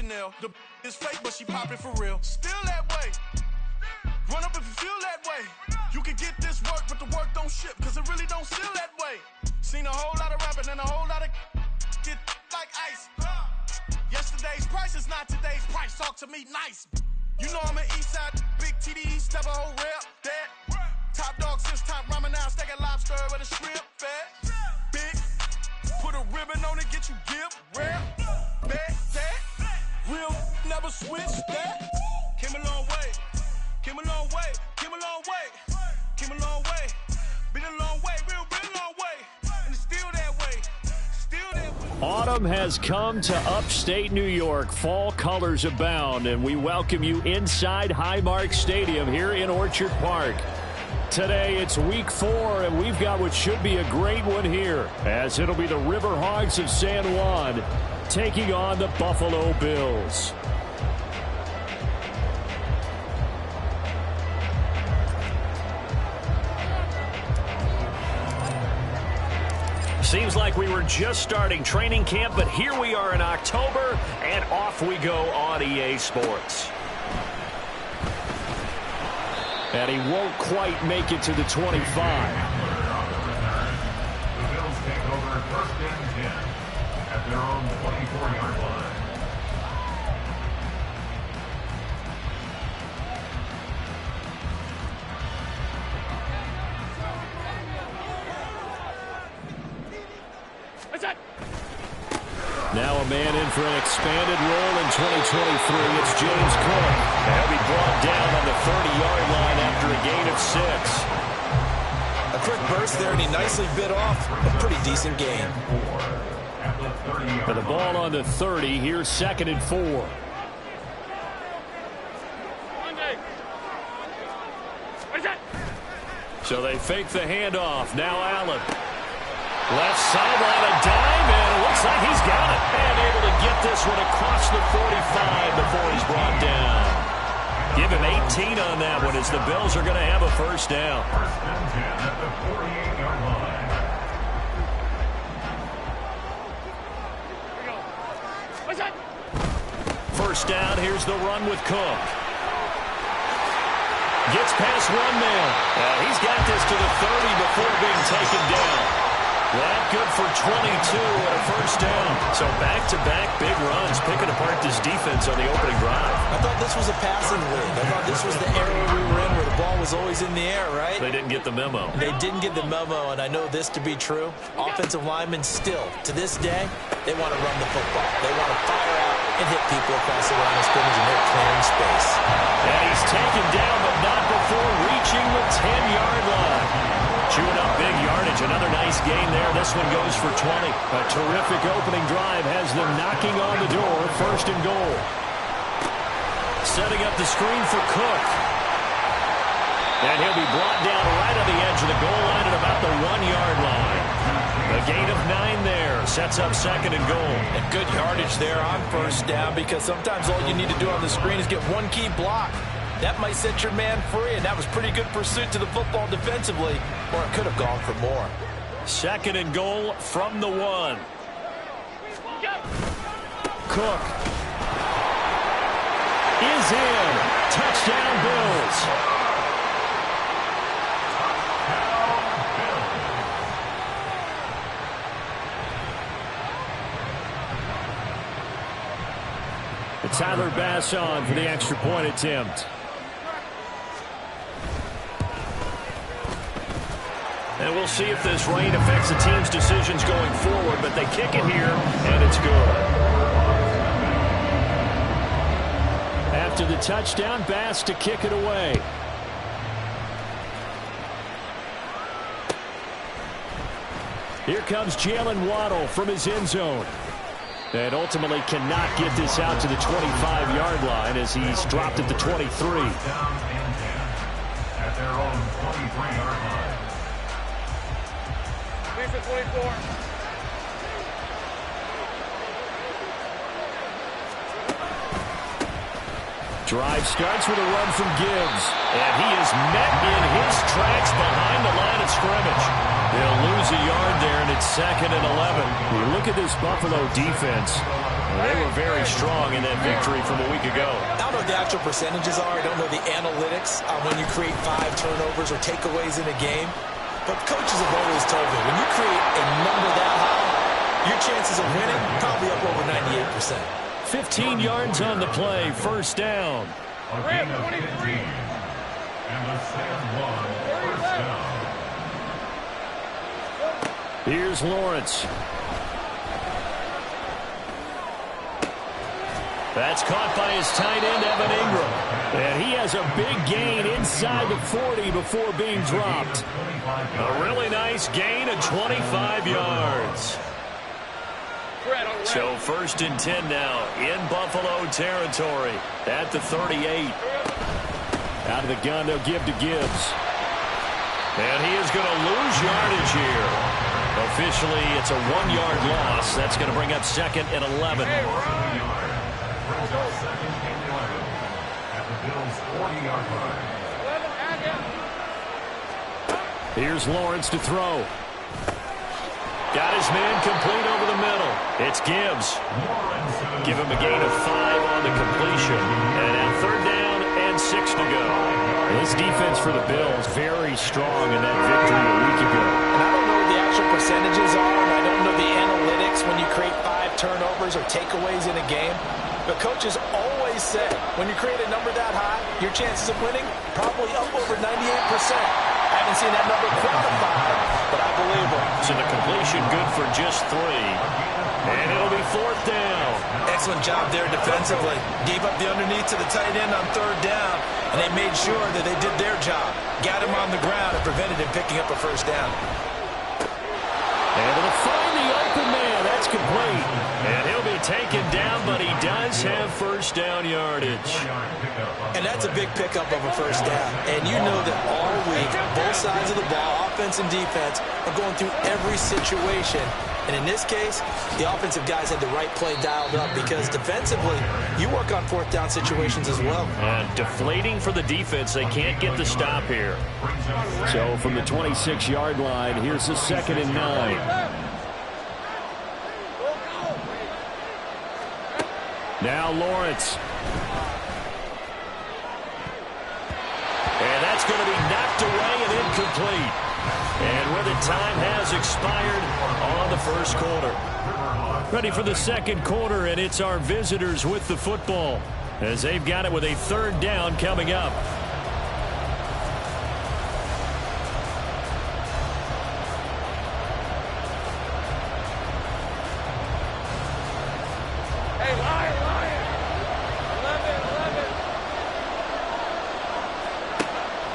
Chanel. The is fake, but she poppin' for real. Still that way. Run up if you feel that way. You can get this work, but the work don't ship, cause it really don't feel that way. Seen a whole lot of rapping and a whole lot of get like ice. Yesterday's price is not today's price. Talk to me nice. You know I'm an Eastside big TD, step a whole rep. That top dog since top ramen now, steak and lobster with a shrimp. Fat, big, put a ribbon on it, get you gift. Rare, bet that, real never switch that. Came a long way, came a long way, came a long way, came a long way. Been a long way, real long way, and it's still that way. Autumn has come to upstate New York. Fall colors abound, and we welcome you inside Highmark Stadium here in Orchard Park. Today, it's week 4, and we've got what should be a great one here, as it'll be the Riverhogs of San Juan taking on the Buffalo Bills. Seems like we were just starting training camp, but here we are in October, and off we go on EA Sports. And he won't quite make it to the 25. The Bills take over first and 10 at their own 24-yard line. Now a man in for an expanded role in 2023. It's James Cook. And he'll be brought down on the 30-yard line after a gain of 6. A quick burst there, and he nicely bit off a pretty decent gain. For the ball on the 30, here's 2nd and 4. So they fake the handoff. Now Allen. Left sideline, a dime, and it looks like he's got it. And able to get this one across the 45 before he's brought down. Give him 18 on that one as the Bills are going to have a first down. First and 10 at the 48-yard line. First down, here's the run with Cook. Gets past one man. He's got this to the 30 before being taken down. That good for 22 and a first down. So back-to-back big runs, picking apart this defense on the opening drive. I thought this was a passing league. I thought this was the era we were in where the ball was always in the air, right? They didn't get the memo. They didn't get the memo, and I know this to be true. Offensive linemen still, to this day, they want to run the football. They want to fire out and hit people across the line of scrimmage, and they're clearing space. And he's taken down, but not before reaching the 10-yard line. Chewing up big yardage. Another nice gain there. This one goes for 20. A terrific opening drive has them knocking on the door. First and goal. Setting up the screen for Cook. And he'll be brought down right on the edge of the goal line at about the 1-yard line. A gain of 9 there. Sets up 2nd and goal. And good yardage there on first down, because sometimes all you need to do on the screen is get one key block. That might set your man free, and that was pretty good pursuit to the football defensively, or it could have gone for more. 2nd and goal from the 1. Cook is in. Touchdown, Bills. Tyler Bass on for the extra point attempt. And we'll see if this rain affects the team's decisions going forward, but they kick it here, and it's good. After the touchdown, Bass to kick it away. Here comes Jalen Waddle from his end zone. And ultimately cannot get this out to the 25-yard line as he's dropped at the 23. Down and 10 at their own 23-yard line. Here's the 24. Drive starts with a run from Gibbs. And he is met in his tracks behind the line of scrimmage. They'll lose a yard there, and it's 2nd and 11. You look at this Buffalo defense. Well, they were very strong in that victory from a week ago. I don't know what the actual percentages are. I don't know the analytics on when you create 5 turnovers or takeaways in a game. But coaches have always told me, when you create a number that high, your chances of winning probably up over 98%. 15 yards on the play, first down. A gain of 15. And the Sam 1 first down. Here's Lawrence. That's caught by his tight end, Evan Ingram. And he has a big gain inside the 40 before being dropped. A really nice gain of 25 yards. So first and 10 now in Buffalo territory at the 38. Out of the gun, they'll give to Gibbs. And he is going to lose yardage here. Officially, it's a 1-yard loss. That's going to bring up second and 11. Second and 11 at the Bills' 40-yard line. Here's Lawrence to throw. Got his man complete over the middle. It's Gibbs. Give him a gain of 5 on the completion. And now third down and 6 to go. This defense for the Bills very strong in that victory a week ago. And I don't know what the actual percentages are, and I don't know the analytics when you create 5 turnovers or takeaways in a game. But coaches always say, when you create a number that high, your chances of winning probably up over 98%. I haven't seen that number quantified, but I believe it. So the completion good for just 3. And it'll be fourth down. Excellent job there defensively. Gave up the underneath to the tight end on third down, and they made sure that they did their job. Got him on the ground and prevented him picking up a first down. Able to find the open man. That's complete. And he'll be taken down, but he does have first down yardage. And that's a big pickup of a first down. And you know that all week, both sides of the ball, offense and defense, are going through every situation. And in this case, the offensive guys had the right play dialed up because defensively, you work on fourth down situations as well. Deflating for the defense. They can't get the stop here. So from the 26-yard line, here's the second and 9. Now Lawrence. And that's going to be knocked away and incomplete. And with it, time has expired on the first quarter. Ready for the second quarter, and it's our visitors with the football as they've got it with a third down coming up.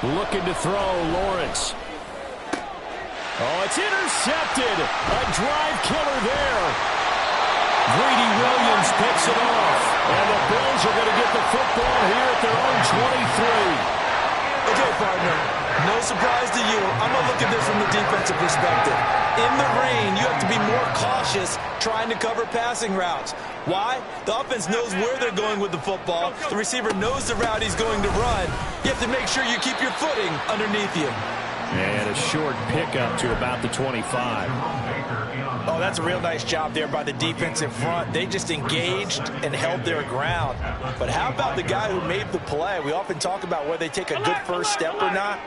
Looking to throw, Lawrence. Oh, it's intercepted. A drive killer there. Greedy Williams picks it off. And the Bills are going to get the football here at their own 23. Okay, partner. No surprise to you. I'm going to look at this from the defensive perspective. In the rain, you have to be more cautious trying to cover passing routes. Why? The offense knows where they're going with the football. The receiver knows the route he's going to run. You have to make sure you keep your footing underneath you. And a short pickup to about the 25. Oh, that's a real nice job there by the defensive front. They just engaged and held their ground. But how about the guy who made the play? We often talk about whether they take a good first step or not.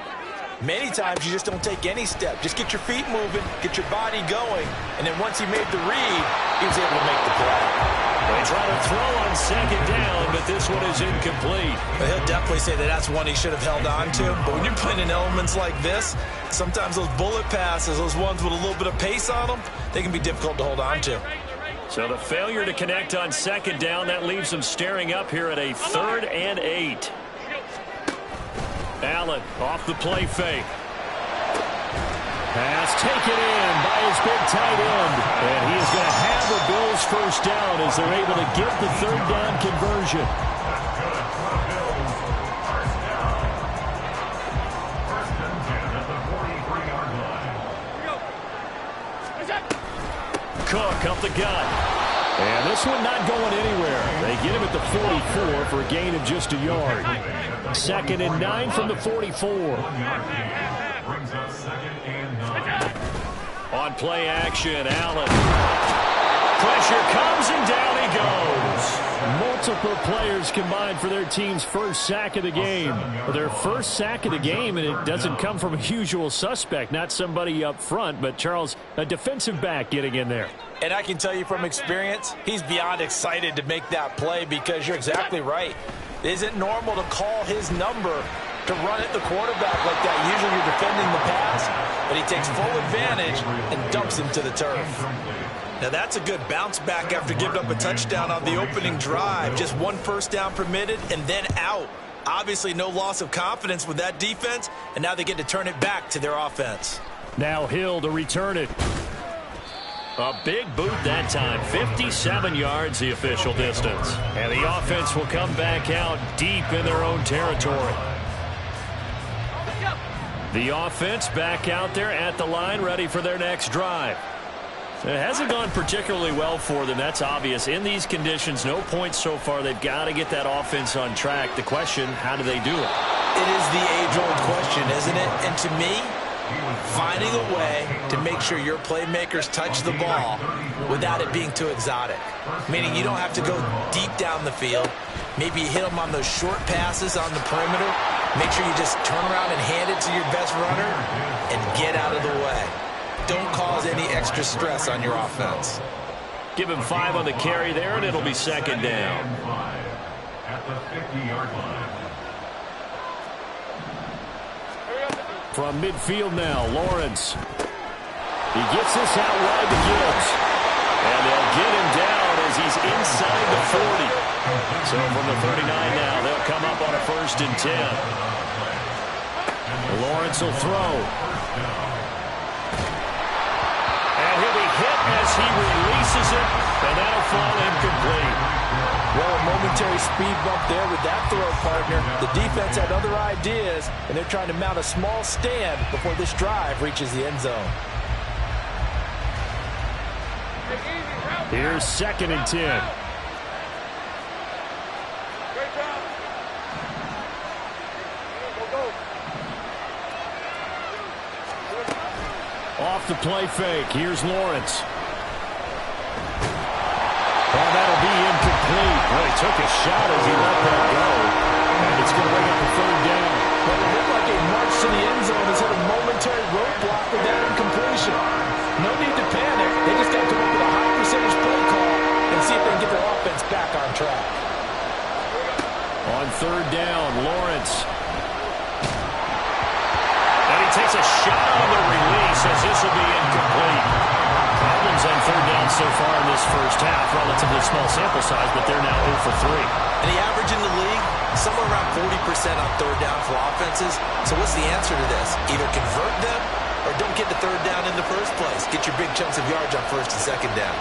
Many times you just don't take any step. Just get your feet moving, get your body going, and then once he made the read, he was able to make the play. They try to throw on second down, but this one is incomplete. But he'll definitely say that that's one he should have held on to. But when you're playing in elements like this, sometimes those bullet passes, those ones with a little bit of pace on them, they can be difficult to hold on to. So the failure to connect on second down, that leaves them staring up here at a 3rd and 8. Allen off the play fake. Pass taken in by his big tight end. And he is going to have the Bills first down as they're able to get the 3rd down conversion. First and 10 at the 43-yard line. Cook up the gut. And this one not going anywhere. They get him at the 44 for a gain of just a yard. 2nd and 9 from the 44. 1 yard gain brings up 2nd and 9. On play action, Allen. pressure comes, and down he goes. Multiple players combined for their team's first sack of the game. Their first sack of the game, and it doesn't come from a usual suspect, not somebody up front, but Charles, a defensive back getting in there. And I can tell you from experience, he's beyond excited to make that play because you're exactly right. It isn't normal to call his number to run at the quarterback like that. Usually you're defending the pass, but he takes full advantage and dumps him to the turf. Now that's a good bounce back after giving up a touchdown on the opening drive. Just one first down permitted and then out. Obviously no loss of confidence with that defense, and now they get to turn it back to their offense. Now Hill to return it. A big boot that time, 57 yards the official distance. And the offense will come back out deep in their own territory. The offense back out there at the line, ready for their next drive. It hasn't gone particularly well for them, that's obvious. In these conditions, no points so far. They've got to get that offense on track. The question, how do they do it? It is the age-old question, isn't it? And to me, finding a way to make sure your playmakers touch the ball without it being too exotic. Meaning you don't have to go deep down the field. Maybe you hit them on those short passes on the perimeter. Make sure you just turn around and hand it to your best runner and get out of the way. Don't cause any extra stress on your offense. Give him 5 on the carry there, and it'll be second down. At the 50-yard line. From midfield now, Lawrence. He gets this out wide to Gibbs. And they'll get him down as he's inside the 40. So from the 39 now, they'll come up on a 1st and 10. Lawrence will throw. And he'll be hit as he releases it, and that'll fall incomplete. Well, a momentary speed bump there with that throw, partner. The defense had other ideas, and they're trying to mount a small stand before this drive reaches the end zone. Here's 2nd and 10. Off the play fake. Here's Lawrence. Oh, that'll be incomplete. Well, he took a shot as he let that go. And it's going to bring up a 3rd down. Well, it looked like a march to the end zone has hit a momentary roadblock with that incompletion. No need to panic. They just got to come up with a high percentage play call and see if they can get their offense back on track. On 3rd down, Lawrence. And he takes a shot on the release as this will be incomplete. Problems on 3rd down so far in this first half. Relatively small sample size, but they're now 0 for 3. And the average in the league, somewhere around 40% on 3rd down for offenses. So what's the answer to this? Either convert them or don't get to 3rd down in the first place. Get your big chunks of yards on 1st and 2nd down.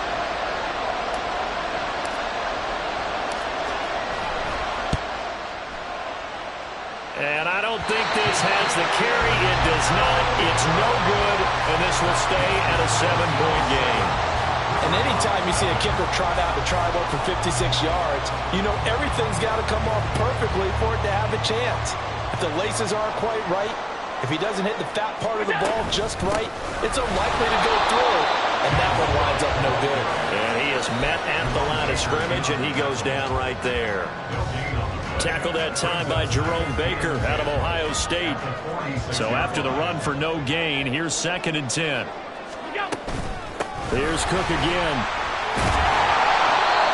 And I don't think this has the carry. It does not. It's no good, and this will stay at a 7-point game. And anytime you see a kicker trot out to try one for 56 yards, you know everything's got to come off perfectly for it to have a chance. If the laces aren't quite right, if he doesn't hit the fat part of the ball just right, it's unlikely to go through, and that one winds up no good. And he is met at the line of scrimmage, and he goes down right there. Tackled that time by Jerome Baker out of Ohio State. So after the run for no gain, here's 2nd and 10. Here's Cook again.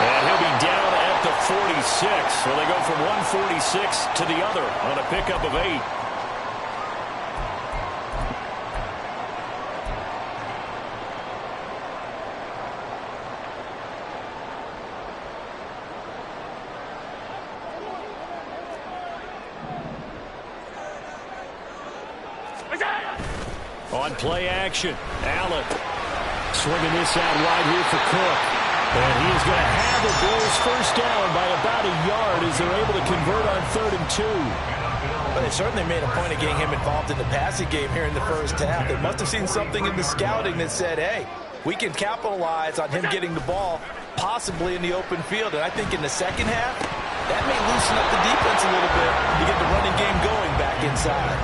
And he'll be down at the 46. So they go from 146 to the other on a pickup of 8. On play action, Allen swinging this out wide here for Cook. And he is going to have the Bills' first down by about a yard as they're able to convert on 3rd and 2. But they certainly made a point of getting him involved in the passing game here in the first half. They must have seen something in the scouting that said, hey, we can capitalize on him getting the ball possibly in the open field. And I think in the second half, That may loosen up the defense a little bit to get the running game going back inside.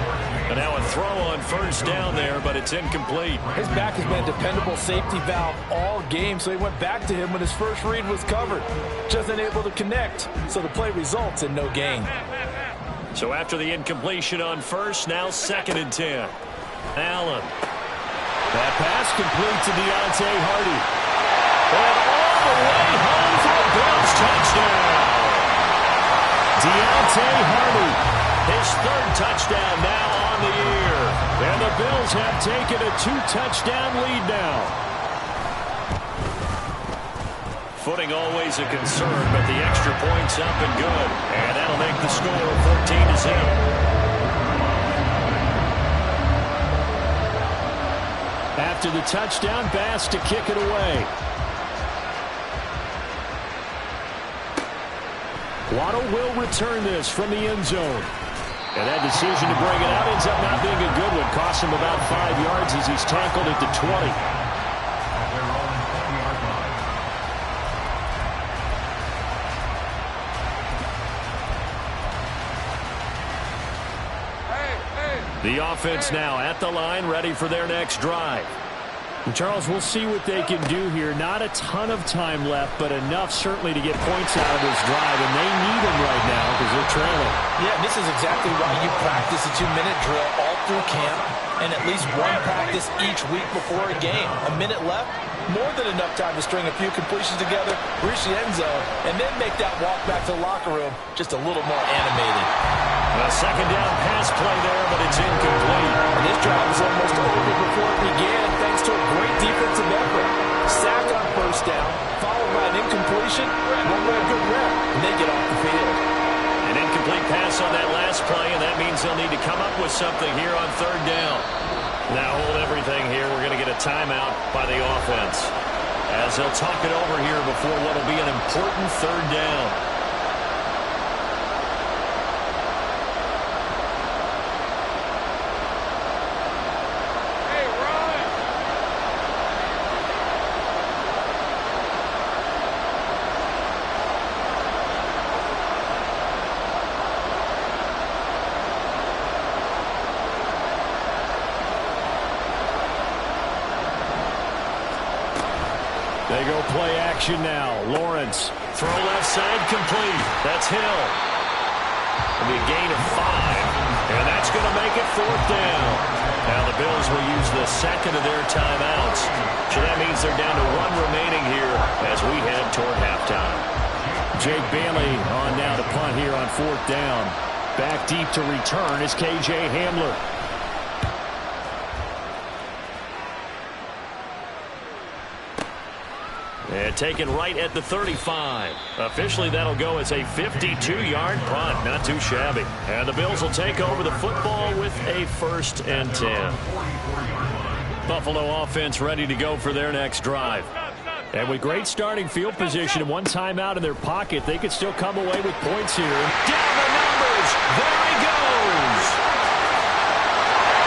And now a throw on first down there, but it's incomplete. His back has been a dependable safety valve all game, so he went back to him when his first read was covered. Just unable to connect, so the play results in no gain. So after the incompletion on first, now 2nd and 10. Allen. That pass complete to Deontay Hardy. And all the way home for a Bills touchdown. Deontay Hardy, his 3rd touchdown now on the year. And the Bills have taken a 2-touchdown lead now. Footing always a concern, but the extra point's up and good. And that'll make the score 14-0. After the touchdown, Bass to kick it away. Waddle will return this from the end zone. And that decision to bring it out ends up not being a good one. Costs him about 5 yards as he's tackled at the 20. The offense now at the line, ready for their next drive. And Charles, we'll see what they can do here. Not a ton of time left, but enough certainly to get points out of this drive, and they need them right now because they're trailing. Yeah, this is exactly why you practice a 2-minute drill all through camp and at least one practice each week before a game. A minute left, more than enough time to string a few completions together, reach the end zone, and then make that walk back to the locker room just a little more animated. A 2nd down pass play there, but it's incomplete. And this drive was almost over before it began thanks to a great defensive effort. Sack on first down, followed by an incompletion, one more good rep, and they get off the field. An incomplete pass on that last play, and that means they'll need to come up with something here on 3rd down. Now hold everything here. We're going to get a timeout by the offense as they'll talk it over here before what will be an important 3rd down. They go play action now. Lawrence, throw left side complete. That's Hill. It'll be a gain of 5, and that's going to make it 4th down. Now the Bills will use the 2nd of their timeouts. So that means they're down to 1 remaining here as we head toward halftime. Jake Bailey on now to punt here on 4th down. Back deep to return is K.J. Hamler. And taken right at the 35. Officially, that'll go as a 52-yard punt. Not too shabby. And the Bills will take over the football with a 1st and 10. Buffalo offense ready to go for their next drive. And with great starting field position and 1 timeout in their pocket, they could still come away with points here. Down the numbers. There he goes.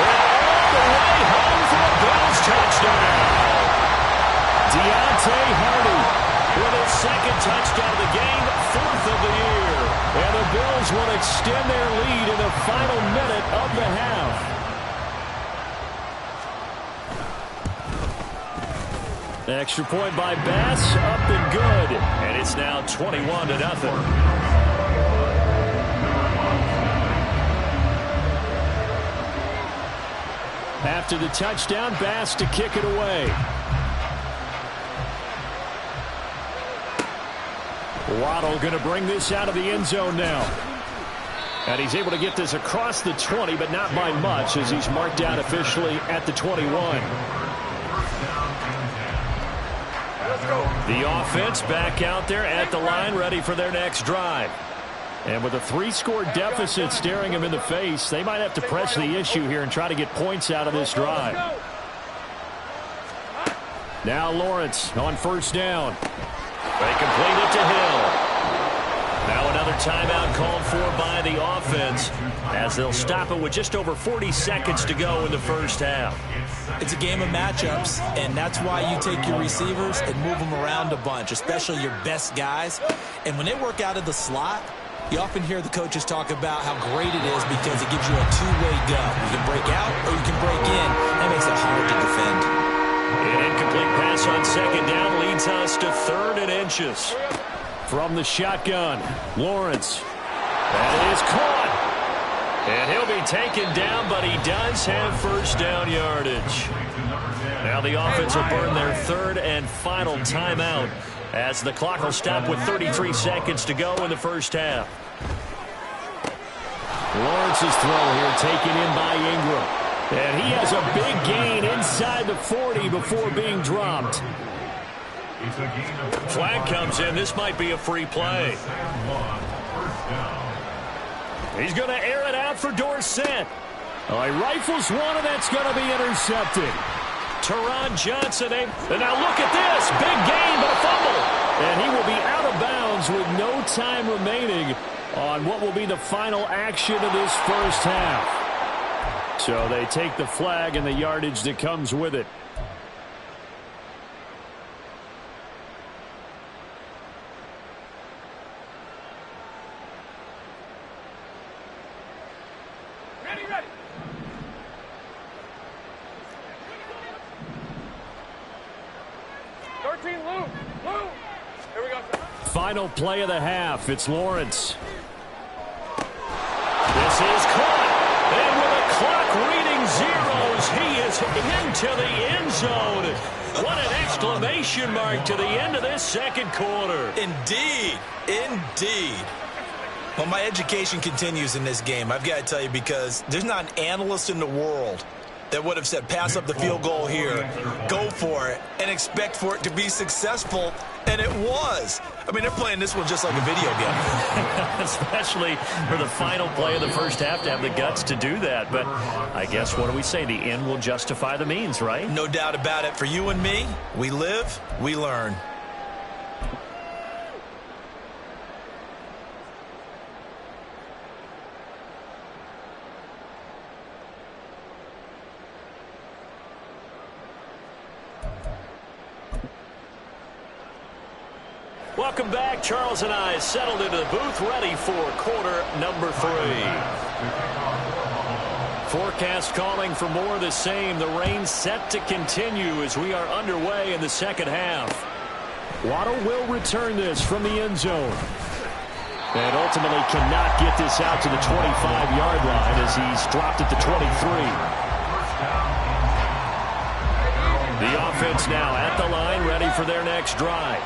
And all the way home for a Bills touchdown. Deontay Hardy with his 2nd touchdown of the game, 4th of the year. And the Bills will extend their lead in the final minute of the half. Extra point by Bass, up and good. And it's now 21-0. After the touchdown, Bass to kick it away. Waddle going to bring this out of the end zone now. And he's able to get this across the 20, but not by much as he's marked down officially at the 21. The offense back out there at the line, ready for their next drive. And with a 3-score deficit staring him in the face, they might have to press the issue here and try to get points out of this drive. Now Lawrence on first down. They complete it to Hill. Now another timeout called for by the offense as they'll stop it with just over 40 seconds to go in the first half. It's a game of matchups, and that's why you take your receivers and move them around a bunch, especially your best guys. And when they work out of the slot, You often hear the coaches talk about how great it is because it gives you a two-way go. You can break out or you can break in. That makes it hard to defend. An incomplete pass on second down leads us to 3rd and inches. From the shotgun, Lawrence. That is caught. And he'll be taken down, but he does have first down yardage. Now the offense will burn their 3rd and final timeout as the clock will stop with 33 seconds to go in the first half. Lawrence's throw here taken in by Ingram. And he has a big gain inside the 40 before being dropped. Flag comes in. This might be a free play. He's going to air it out for Dorsett. Oh, he rifles one, and that's going to be intercepted. Teron Johnson. And now look at this. Big gain, but a fumble. And he will be out of bounds with no time remaining on what will be the final action of this first half. So they take the flag and the yardage that comes with it. Ready. 13, Lou. Here we go. Final play of the half. It's Lawrence. This is caught. And with a clock reading zeros, he is into the end zone. What an exclamation mark to the end of this second quarter. Indeed. Well, my education continues in this game, I've got to tell you, because there's not an analyst in the world that would have said pass up the field goal here, go for it, and expect for it to be successful, and it was. I mean, they're playing this one just like a video game. Especially for the final play of the first half to have the guts to do that. But I guess, what do we say? The end will justify the means, right? No doubt about it. For you and me, we live, we learn. Welcome back. Charles and I settled into the booth, ready for quarter number 3. Forecast calling for more of the same. The rain set to continue as we are underway in the second half. Waddle will return this from the end zone. And ultimately cannot get this out to the 25-yard line as he's dropped at the 23. The offense now at the line, ready for their next drive.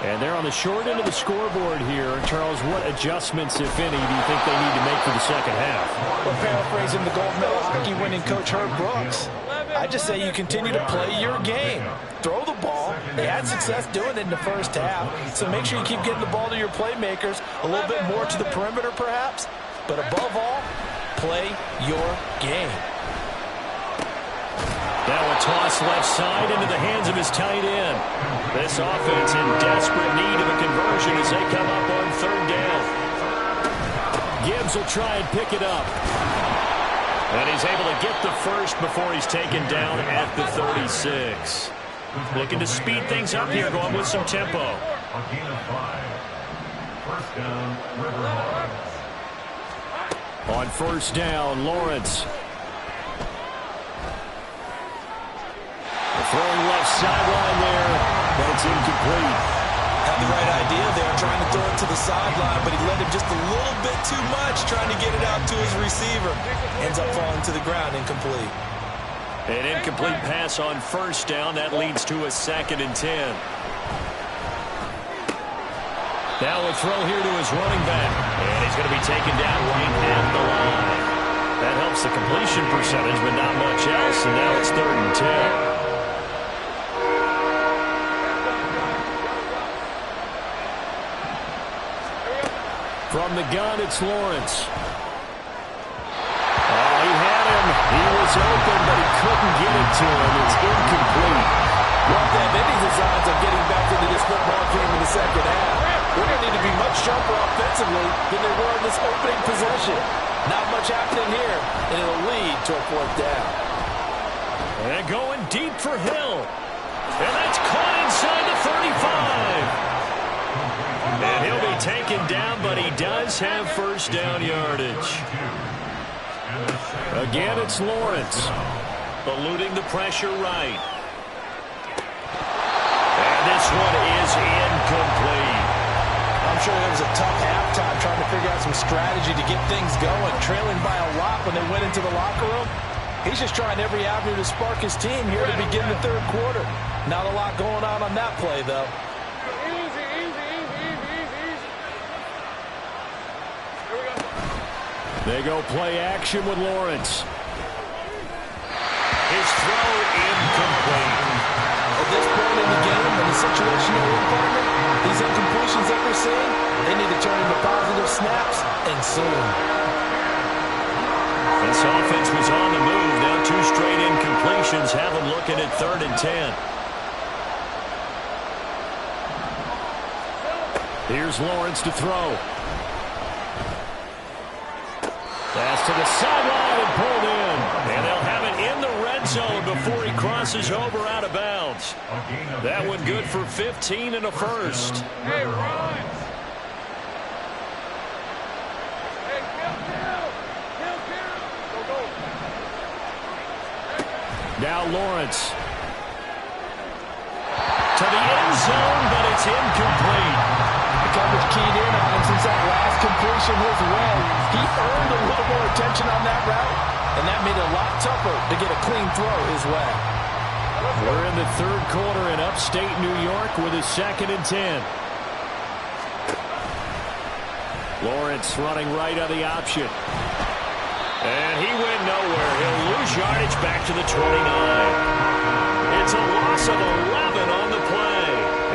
And they're on the short end of the scoreboard here. Charles, what adjustments, if any, do you think they need to make for the second half? Well, paraphrasing the gold medal hockey winning coach Herb Brooks, I just say you continue to play your game. Throw the ball. They had success doing it in the first half. So make sure you keep getting the ball to your playmakers, a little bit more to the perimeter perhaps. But above all, play your game. Now a toss left side into the hands of his tight end. This offense in desperate need of a conversion as they come up on third down. Gibbs will try and pick it up. And he's able to get the first before he's taken down at the 36. Looking to speed things up here, going with some tempo. On first down, Lawrence. Throwing left sideline there, but it's incomplete. Had the right idea there, trying to throw it to the sideline, but he led him just a little bit too much, trying to get it out to his receiver. Ends up falling to the ground, incomplete. An incomplete pass on first down. That leads to a 2nd and 10. Now a throw here to his running back. And he's going to be taken down right at the line. That helps the completion percentage, but not much else. And now it's 3rd and 10. From the gun, it's Lawrence. Oh, he had him. He was open, but he couldn't get it to him. It's incomplete. Well, they have any designs of getting back into this football game in the second half. They're going to need to be much sharper offensively than they were in this opening possession. Not much happening here, and it'll lead to a 4th down. And going deep for Hill. And that's caught inside the 35. And he'll be taken down, but he does have first down yardage. Again, it's Lawrence. Eluding the pressure right. And this one is incomplete. I'm sure it was a tough halftime trying to figure out some strategy to get things going. Trailing by a lot when they went into the locker room. He's just trying every avenue to spark his team here to begin the third quarter. Not a lot going on that play, though. They go play action with Lawrence. His throw incomplete. At this point in the game, in the situation they're in, partner, these incompletions that we're seeing, they need to turn into positive snaps, and soon. This offense was on the move. Now 2 straight incompletions have them looking at 3rd and 10. Here's Lawrence to throw. Pass to the sideline and pulled in. And they'll have it in the red zone before he crosses over out of bounds. That one good for 15 and a first. Hey, run! Now Lawrence. To the end zone, but it's incomplete. The coverage keyed in on him since that last completion his way. He earned a little more attention on that route, and that made it a lot tougher to get a clean throw his way. We're in the third quarter in upstate New York with a 2nd and 10. Lawrence running right on the option. And he went nowhere. He'll lose yardage back to the 29. It's a loss of 11 on the play.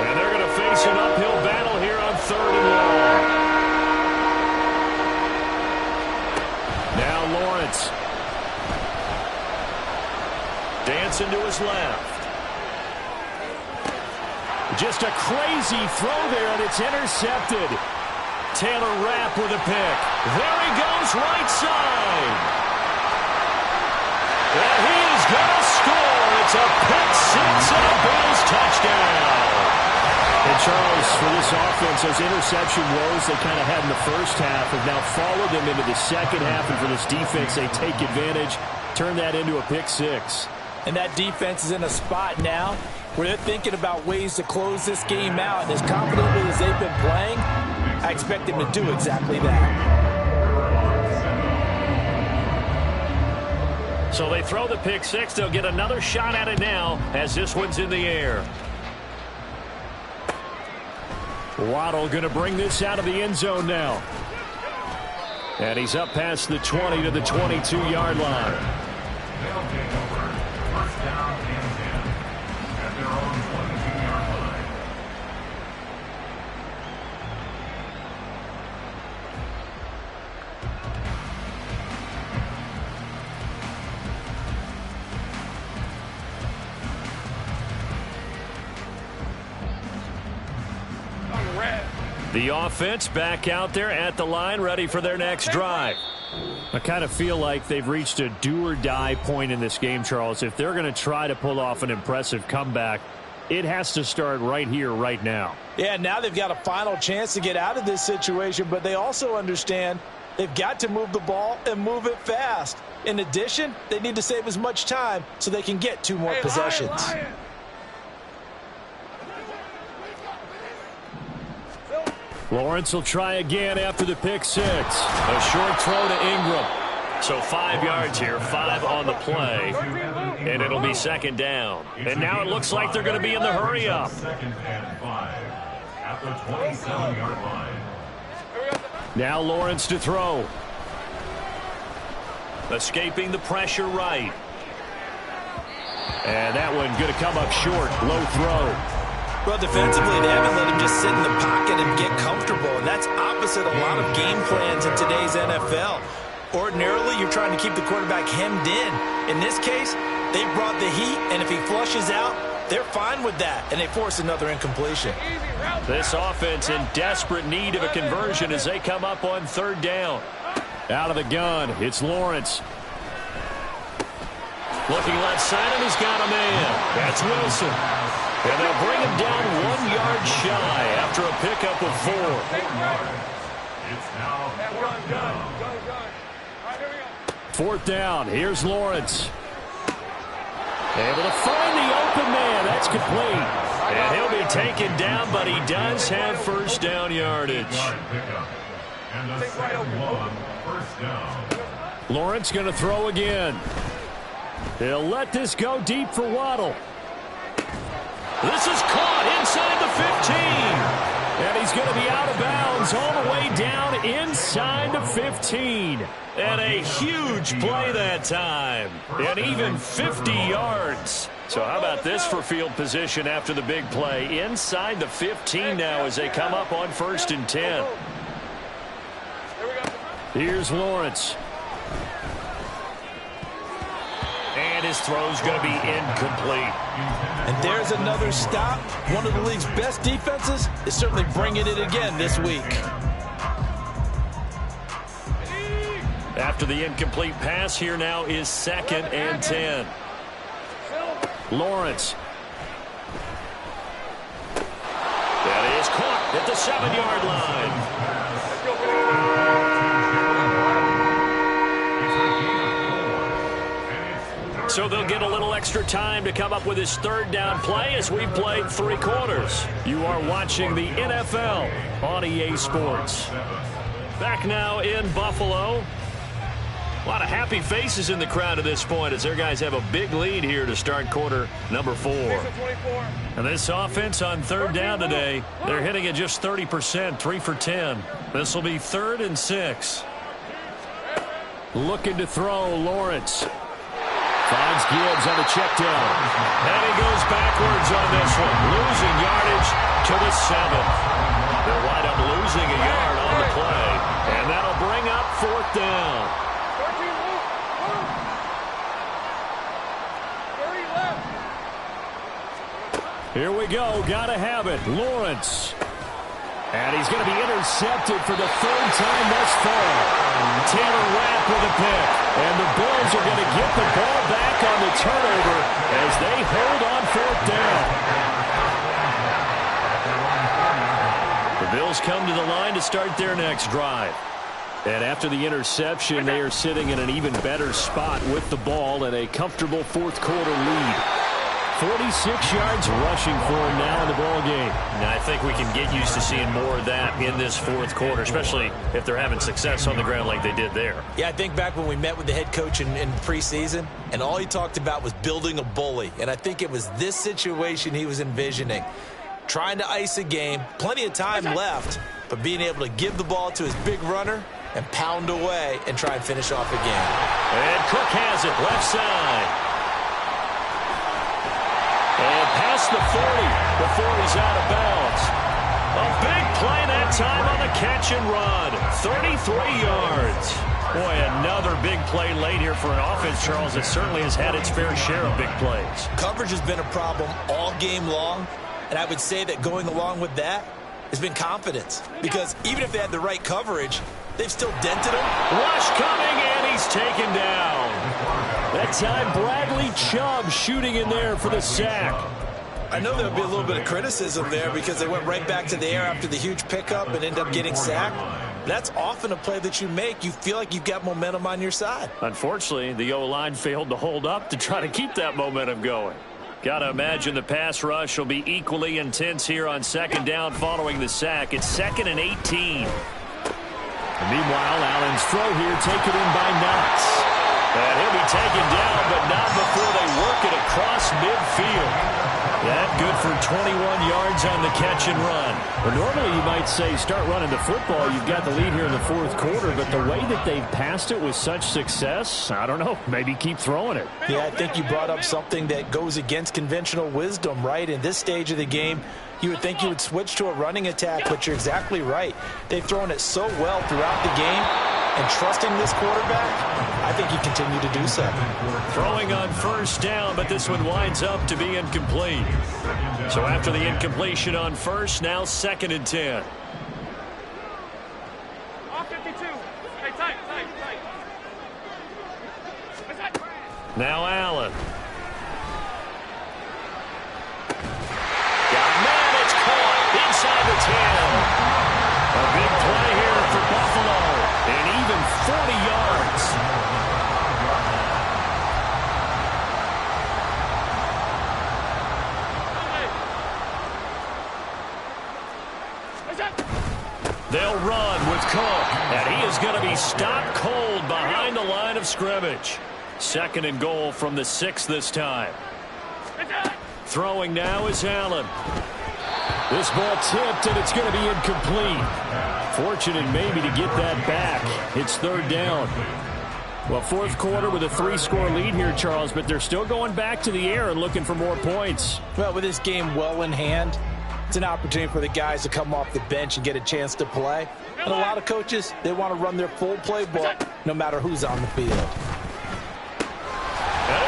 And they're going to face an uphill battle here on 3rd and long. Now Lawrence. Dancing to his left. Just a crazy throw there, and it's intercepted. Taylor Rapp with a pick. There he goes, right side. And he is going to score. It's a pick 6 and a Bills touchdown. And Charles, for this offense, those interception woes they kind of had in the first half have now followed them into the second half. And for this defense, they take advantage, turn that into a pick 6. And that defense is in a spot now where they're thinking about ways to close this game out. And as confidently as they've been playing, I expect them to do exactly that. So they throw the pick 6. They'll get another shot at it now as this one's in the air. Waddle going to bring this out of the end zone now. And he's up past the 20 to the 22-yard line. They'll take over. First down and 10 at their own 22-yard line. The offense back out there at the line, ready for their next drive. I kind of feel like they've reached a do-or-die point in this game, Charles. If they're going to try to pull off an impressive comeback, it has to start right here, right now. Yeah, now they've got a final chance to get out of this situation, but they also understand they've got to move the ball and move it fast. In addition, they need to save as much time so they can get 2 more possessions. Lawrence will try again after the pick 6. A short throw to Ingram. So 5 yards here, 5 on the play. And it'll be 2nd down. And now it looks like they're going to be in the hurry up. 2nd and 5 at the 27-yard line. Now Lawrence to throw. Escaping the pressure right. And that one going to come up short. Low throw. Well, defensively, they haven't let him just sit in the pocket and get comfortable, and that's opposite a lot of game plans in today's NFL. Ordinarily, you're trying to keep the quarterback hemmed in. In this case, they brought the heat, and if he flushes out, they're fine with that, and they force another incompletion. This offense in desperate need of a conversion as they come up on 3rd down. Out of the gun, it's Lawrence. Looking left side, and he's got a man. That's Wilson. And they'll bring him down 1 yard shy after a pickup of 4. It's now fourth down. Fourth down. Here's Lawrence. Able to find the open man. That's complete. And he'll be taken down, but he does have first down yardage. And a second one, first down. Lawrence going to throw again. He'll let this go deep for Waddle. This is caught inside the 15. And he's going to be out of bounds all the way down inside the 15. And a huge play that time. And even 50 yards. So how about this for field position after the big play? Inside the 15 now as they come up on 1st and 10. Here's Lawrence. And his throw's going to be incomplete. And there's another stop. One of the league's best defenses is certainly bringing it again this week. After the incomplete pass, here now is 2nd and 10. Lawrence. That is caught at the 7-yard line. So they'll get a little extra time to come up with his 3rd down play as we've played 3 quarters. You are watching the NFL on EA Sports. Back now in Buffalo. A lot of happy faces in the crowd at this point as their guys have a big lead here to start quarter number 4. And this offense on 3rd down today, they're hitting at just 30%, 3 for 10. This will be 3rd and 6. Looking to throw, Lawrence. Finds Gibbs on the check down. And he goes backwards on this one, losing yardage to the 7th. They'll wind up losing a yard on the play. And that'll bring up 4th down. Here we go. Got to have it. Lawrence. And he's going to be intercepted for the 3rd time thus far. Taylor Rapp with a pick. And the Bills are going to get the ball back on the turnover as they hold on 4th down. The Bills come to the line to start their next drive. And after the interception, they are sitting in an even better spot with the ball and a comfortable 4th quarter lead. 46 yards rushing for him now in the ball game. Now, I think we can get used to seeing more of that in this 4th quarter, especially if they're having success on the ground like they did there. Yeah, I think back when we met with the head coach in preseason, and all he talked about was building a bully. And I think it was this situation he was envisioning. Trying to ice a game, plenty of time left, but being able to give the ball to his big runner and pound away and try and finish off a game. And Cook has it left side. And past the 40 before he's out of bounds. A big play that time on the catch and run. 33 yards. Boy, another big play late here for an offense, Charles, that certainly has had its fair share of big plays. Coverage has been a problem all game long, and I would say that going along with that has been confidence. Because even if they had the right coverage, they've still dented him. Rush coming, and he's taken down. That time, Bradley Chubb shooting in there for the sack. I know there'll be a little bit of criticism there because they went right back to the air after the huge pickup and ended up getting sacked. That's often a play that you make. You feel like you've got momentum on your side. Unfortunately, the O-line failed to hold up to try to keep that momentum going. Got to imagine the pass rush will be equally intense here on 2nd down following the sack. It's 2nd and 18. And meanwhile, Allen's throw here taken in by Knox. And he'll be taken down, but not before they work it across midfield. That good for 21 yards on the catch and run. Well, normally you might say start running the football. You've got the lead here in the 4th quarter, but the way that they've passed it with such success, I don't know, maybe keep throwing it. Yeah, I think you brought up something that goes against conventional wisdom, right? In this stage of the game, you would think you would switch to a running attack, but you're exactly right. They've thrown it so well throughout the game, and trusting this quarterback, I think you continue to do so. Throwing on 1st down, but this one winds up to be incomplete. So after the incompletion on 1st, now 2nd and 10. Now Allen. going to be stopped cold behind the line of scrimmage. 2nd and goal from the 6 this time. Throwing now is Allen. This ball tipped, and it's going to be incomplete. Fortunate maybe to get that back. It's 3rd down. Well, 4th quarter with a 3-score lead here, Charles, but they're still going back to the air and looking for more points. Well, with this game well in hand, it's an opportunity for the guys to come off the bench and get a chance to play. And a lot of coaches, they want to run their full playbook no matter who's on the field. And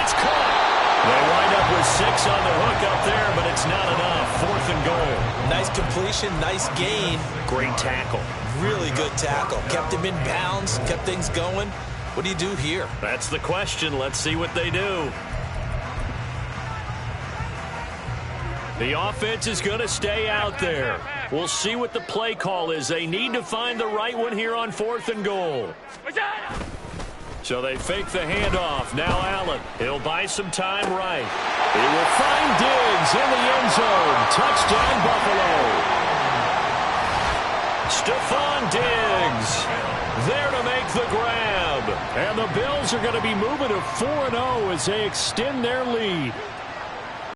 it's caught. They wind up with 6 on the hook up there, but it's not enough. 4th and goal. Nice completion, nice gain. Great tackle. Really good tackle. Kept him in bounds, kept things going. What do you do here? That's the question. Let's see what they do. The offense is going to stay out there. We'll see what the play call is. They need to find the right one here on 4th and goal. So they fake the handoff. Now Allen. He'll buy some time right. He will find Diggs in the end zone. Touchdown, Buffalo. Stephon Diggs there to make the grab. And the Bills are going to be moving to 4-0 as they extend their lead.